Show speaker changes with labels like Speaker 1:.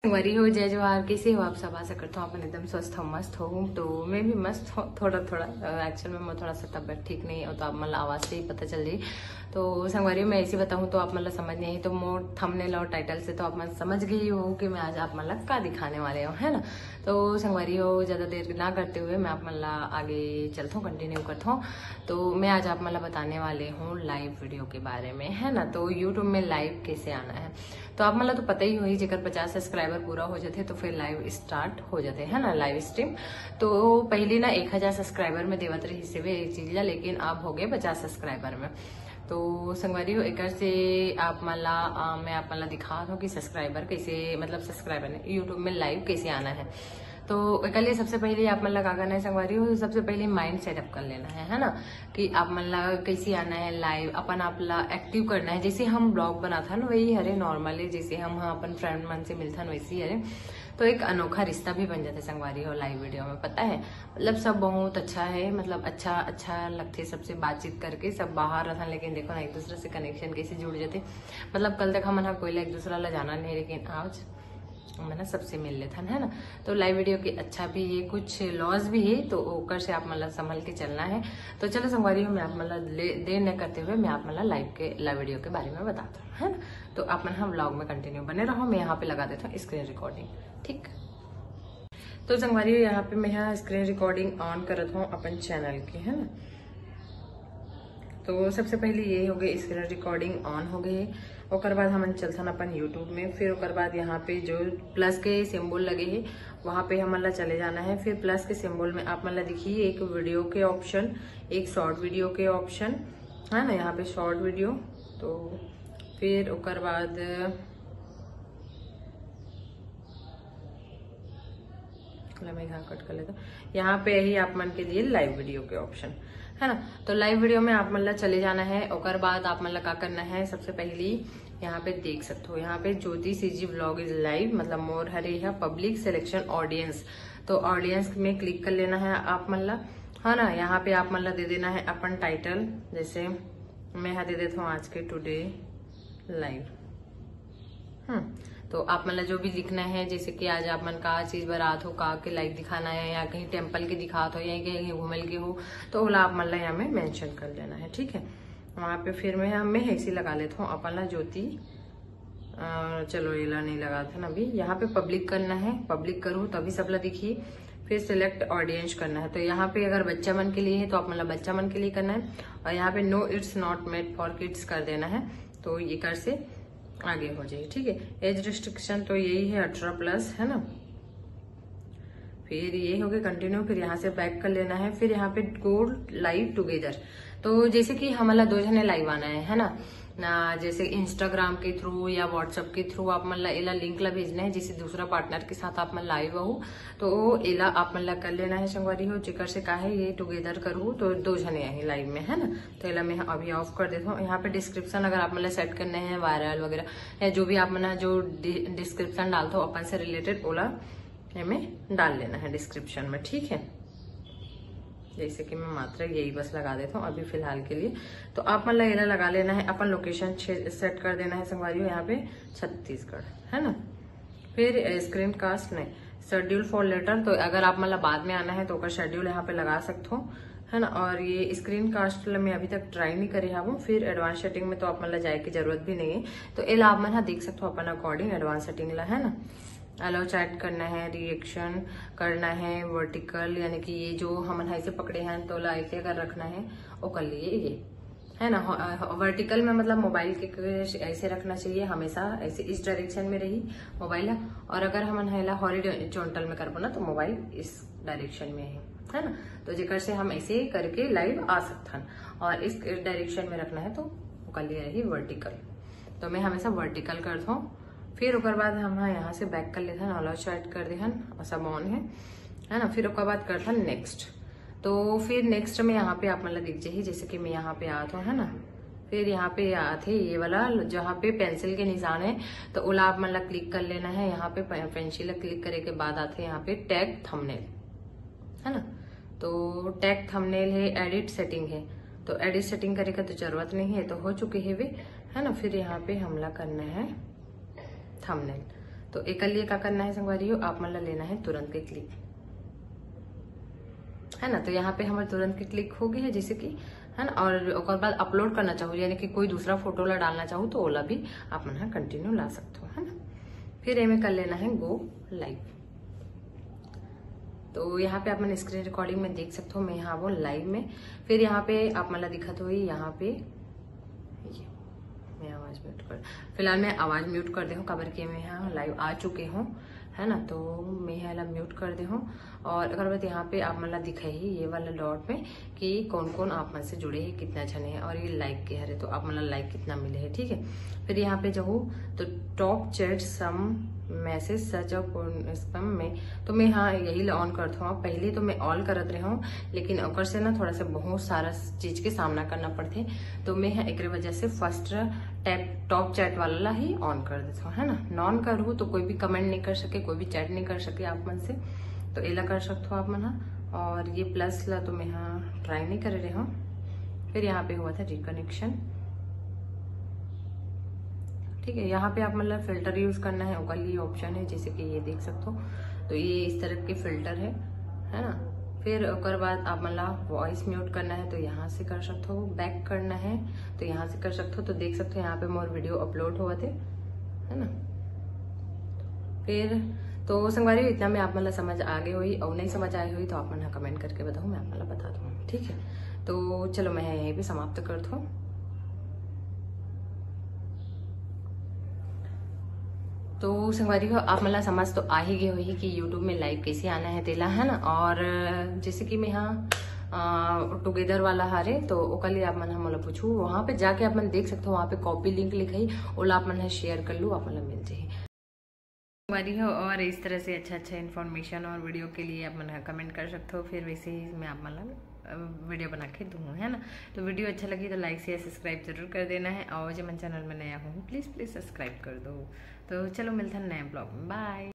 Speaker 1: Worry हो जय जवाहर। कैसे हो आप सब? आशा करता हूँ अपन एकदम स्वस्थ हो, मस्त हो। तो मैं भी मस्त हूँ थोड़ा थोड़ा। एक्चुअल में मैं थोड़ा सा तबियत ठीक नहीं है, तो आप मतलब आवाज से ही पता चल रही। तो संगवारी मैं ऐसे बताऊँ तो आप मतलब समझ नहीं, तो मोर थंबनेल और टाइटल से तो आप मतलब समझ गई हो कि मैं आज आप मतलब क्या दिखाने वाले हो, है ना। तो संगवारी हो ज्यादा देर ना करते हुए मैं आप मतलब आगे चलता हूँ, कंटिन्यू करता हूँ। तो मैं आज आप मतलब बताने वाले हूँ लाइव वीडियो के बारे में, है ना। तो यूट्यूब में लाइव कैसे आना है, तो आप मतलब तो पता ही हो ही, जेकर 50 सब्सक्राइबर पूरा हो जाते तो फिर लाइव स्टार्ट हो जाते है ना, लाइव स्ट्रीम। तो पहले ना 1000 सब्सक्राइबर में देवत रही से वे एक चीज, लेकिन अब हो गए 50 सब्सक्राइबर में। तो संगवारी हो एक से आप मला मैं आप मला दिखा दूँ कि सब्सक्राइबर कैसे, मतलब सब्सक्राइबर ने यूट्यूब में लाइव कैसे आना है। तो लिए सबसे पहले आप मतलब क्या करना है संगवारी हो, सबसे पहले माइंड सेटअप कर लेना है ना, कि आप मतलब कैसे आना है लाइव, अपन आपला एक्टिव करना है। जैसे हम ब्लॉग बना था ना वही हरे नॉर्मली, जैसे हम अपन फ्रेंड मन से मिलता ना वैसे ही हरे। तो एक अनोखा रिश्ता भी बन जाता संगवारी हो लाइव वीडियो में, पता है। मतलब सब बहुत अच्छा है, मतलब अच्छा अच्छा लगते सबसे बातचीत करके, सब बाहर रहता, लेकिन देखो ना एक दूसरे से कनेक्शन कैसे जुड़ जाते। मतलब कल तक हम कोई एक दूसरा ला जाना नहीं, लेकिन आज मैंने सबसे मिल लेता है ना। तो लाइव वीडियो की अच्छा भी है, कुछ लॉस भी है, तो ओकर से आप मतलब संभल के चलना है। तो चलो संगवारी हो मैं आप मतलब देर न करते हुए मैं आप मतलब लाइव वीडियो के बारे में बताता हूँ, है ना। तो आप मतलब हम व्लॉग में कंटिन्यू बने रहो। मैं यहाँ पे लगा देता हूँ स्क्रीन रिकॉर्डिंग, ठीक। तो संगवारी हो यहाँ पे मैं यहाँ स्क्रीन रिकॉर्डिंग ऑन करत हूँ अपन चैनल की, है ना। तो सबसे पहले ये हो गई स्क्रीन रिकॉर्डिंग ऑन हो गई है। और बाद हम चलता अपन यूट्यूब में। फिर और बाद यहाँ पे जो प्लस के सिंबल लगे हैं वहां पे हम मतलब चले जाना है। फिर प्लस के सिंबल में आप मतलब देखिए एक वीडियो के ऑप्शन, एक शॉर्ट वीडियो के ऑप्शन, है ना। यहाँ पे शॉर्ट वीडियो, तो फिर और बाद मैं यहाँ कट कर लेता हूँ। यहाँ पे यही आप मन के लिए लाइव वीडियो के ऑप्शन, है ना। तो लाइव वीडियो में आप मतलब चले जाना है। और बाद आप मतलब क्या करना है, सबसे पहले यहाँ पे देख सकते हो, यहाँ पे ज्योति सीजी व्लॉग इज लाइव, मतलब मोर हरे है पब्लिक सिलेक्शन ऑडियंस। तो ऑडियंस में क्लिक कर लेना है आप मतलब, है ना। यहाँ पे आप मतलब दे देना है अपन टाइटल, जैसे मैं यहाँ दे देता हूँ आज के टुडे लाइव। तो आप मतलब जो भी लिखना है, जैसे कि आज आप मन का चीज बारात हो का के लाइव दिखाना है, या कहीं टेम्पल के दिखात हो, या कहीं घूमल के हो, तो ओला आप मतलब यहाँ में मेंशन कर लेना है, ठीक है। वहां पे फिर मैं ऐसी लगा लेता हूँ अपन ज्योति, चलो एला नहीं लगा था ना अभी। यहाँ पे पब्लिक करना है, पब्लिक करूँ तभी सबला दिखिए। फिर सिलेक्ट ऑडियंस करना है। तो यहाँ पे अगर बच्चा मन के लिए है तो आप मतलब बच्चा मन के लिए करना है, और यहाँ पे no it's not made for kids कर देना है। तो ये कर से आगे हो जाए, ठीक है। एज रिस्ट्रिक्शन तो यही है 18+, है ना। फिर ये हो गया कंटिन्यू। फिर यहाँ से बैक कर लेना है। फिर यहाँ पे गो लाइव टुगेदर। तो जैसे कि हमारा 2 जने लाइव आना है ना, जैसे इंस्टाग्राम के थ्रू या व्हाट्सएप के थ्रू आप मतलब एला लिंक ला भेजना है, जैसे दूसरा पार्टनर के साथ आप मतलब लाइव हो, तो एला आप मतलब कर लेना है संगवारी हो। जिकर से का है ये टुगेदर करूँ तो 2 जने यही लाइव में, है ना। तो एला मैं अभी ऑफ कर देता हूँ। यहाँ पे डिस्क्रिप्शन अगर आप मतलब सेट करने हैं वायरल वगैरह, या जो भी आप मतलब जो डिस्क्रिप्शन डालते हो अपन से रिलेटेड, ओला हमें डाल लेना है डिस्क्रिप्शन में, ठीक है। जैसे कि मैं मात्रा यही बस लगा देता हूँ अभी फिलहाल के लिए। तो आप मतलब एला लगा लेना है। अपन लोकेशन सेट कर देना है संगवारी हो, यहाँ पे छत्तीसगढ़, है ना। फिर स्क्रीन कास्ट नहीं, शेड्यूल फॉर लेटर, तो अगर आप मतलब बाद में आना है तो शेड्यूल यहाँ पे लगा सकते हो, है ना। और ये स्क्रीन कास्ट मैं अभी तक ट्राई नहीं करे हूँ। फिर एडवांस सेटिंग में तो आप मतलब जाए की जरूरत भी नहीं है। तो एला आप मतलब देख सकते हो अपन अकॉर्डिंग एडवांस सेटिंग ला, है ना। अलाउ चैट करना है, रिएक्शन करना है, वर्टिकल यानी कि ये जो हम ऐसे पकड़े हैं तो ऐसे अगर रखना है वो कर लिए ये, है ना। वर्टिकल में मतलब मोबाइल के ऐसे रखना चाहिए हमेशा, ऐसे इस डायरेक्शन में रही मोबाइल। और अगर हम हॉरिजॉन्टल में कर पाना तो मोबाइल इस डायरेक्शन में है ना। तो जेकर से हम ऐसे करके लाइव आ सकते हैं। और इस डायरेक्शन में रखना है तो कर लिए रही वर्टिकल। तो मैं हमेशा वर्टिकल करता हूँ। फिर उसके बाद हम यहाँ से बैक कर लेते हैं, अलाउ चैट कर दे और सब ऑन है ना। फिर उसके बाद करता नेक्स्ट। तो फिर नेक्स्ट में यहाँ पे आप मतलब दिख जाइए, जैसे कि मैं यहाँ पे आता हूँ, है ना। फिर यहाँ पे आते ये वाला जहाँ पे पेंसिल के निशान है, तो ओला आप मतलब क्लिक कर लेना है। यहाँ पे पेंसिल क्लिक करे के बाद आते यहाँ पे टैग थंबनेल, है ना। तो टैग थंबनेल है, एडिट सेटिंग है, तो एडिट सेटिंग करे का तो जरूरत नहीं है, तो हो चुके है वे, है ना। फिर यहाँ पे हमला करना है थंबनेल। तो एक लिए क्या करना है संगवारियों, आप मतलब लेना है तुरंत के क्लिक, है ना। तो यहाँ पे हमारे तुरंत के क्लिक हो गई है जैसे कि, है ना। और बाद अपलोड करना चाहो यानी कि कोई दूसरा फोटो ला डालना चाहो तो ओला भी आप मन कंटिन्यू ला सकते हो, है ना। फिर एम कर लेना है गो लाइव। तो यहाँ पे आप मन स्क्रीन रिकॉर्डिंग में देख सकते हो, मैं यहाँ वो लाइव में। फिर यहाँ पे आप मतलब दिखत हो यहाँ पे मैं आवाज म्यूट कर, फिलहाल मैं आवाज म्यूट कर दे हूँ काबर के मैं यहाँ लाइव आ चुके हूँ, है ना। तो मैं यहाँ म्यूट कर दे हूँ। और अगर बात यहाँ पे आप मतलब दिखाई ही ये वाला डॉट में कि कौन कौन आप मन से जुड़े हैं, कितना जने हैं और ये लाइक के हरे, तो आप मतलब लाइक कितना मिले है, ठीक है। फिर यहाँ पे जाऊँ तो टॉप चैट सम मैसेज सच स्पैम में, तो मैं हाँ यही ऑन करता हूँ। पहले तो मैं ऑल करत रहा हूँ, लेकिन ओकर से ना थोड़ा सा बहुत सारा चीज के सामना करना पड़ते, तो मैं एक वजह से फर्स्ट टॉप चैट वाला ही ऑन कर देता हूँ, है ना। नॉन करूँ तो कोई भी कमेंट नहीं कर सके, कोई भी चैट नहीं कर सके आप मन से, तो एला कर सकते हो आप मन। और ये प्लस ला तो मैं यहाँ ट्राई नहीं कर रही हूँ। फिर यहाँ पे हुआ था रिकनेक्शन, ठीक है। यहाँ पे आप मतलब फिल्टर यूज करना है, ओकल ये ऑप्शन है जैसे कि ये देख सकते हो, तो ये इस तरह के फिल्टर है ना। फिर ओकर बाद आप मतलब वॉइस म्यूट करना है तो यहाँ से कर सकते हो, बैक करना है तो यहाँ से कर सकते हो। तो देख सकते हो यहाँ पे मोर वीडियो अपलोड हुआ थे, है ना। फिर तो संगवारी इतना में आप मतलब समझ आगे हुई, और नहीं समझ आई हुई तो आप मतलब कमेंट करके बताओ, मैं आप मतलब बता दूँ, ठीक है। तो चलो मैं यहीं पे समाप्त कर दूँ। तो संगवारी हो आप मतलब समझ तो आ ही गए हुई कि यूट्यूब में लाइव कैसे आना है तेला, है ना। और जैसे कि मैं यहाँ टुगेदर वाला हारे तो ओका लिए आप मन हम मतलब पूछू, वहां पे जाके आप मन देख सकते हो, वहां पे कॉपी लिंक लिखाई ओला आप मन शेयर कर लो, आप मतलब मिल जाए संगवारी हो। और इस तरह से अच्छा इन्फॉर्मेशन और वीडियो के लिए आप मन कमेंट कर सकते हो, फिर वैसे ही मैं आप मतलब वीडियो बना के दूँ, है ना। तो वीडियो अच्छा लगी तो लाइक शेयर सब्सक्राइब जरूर कर देना है, और जो मन चैनल में नया हूँ प्लीज़ सब्सक्राइब कर दो। तो चलो मिलते हैं नए ब्लॉग में, बाय।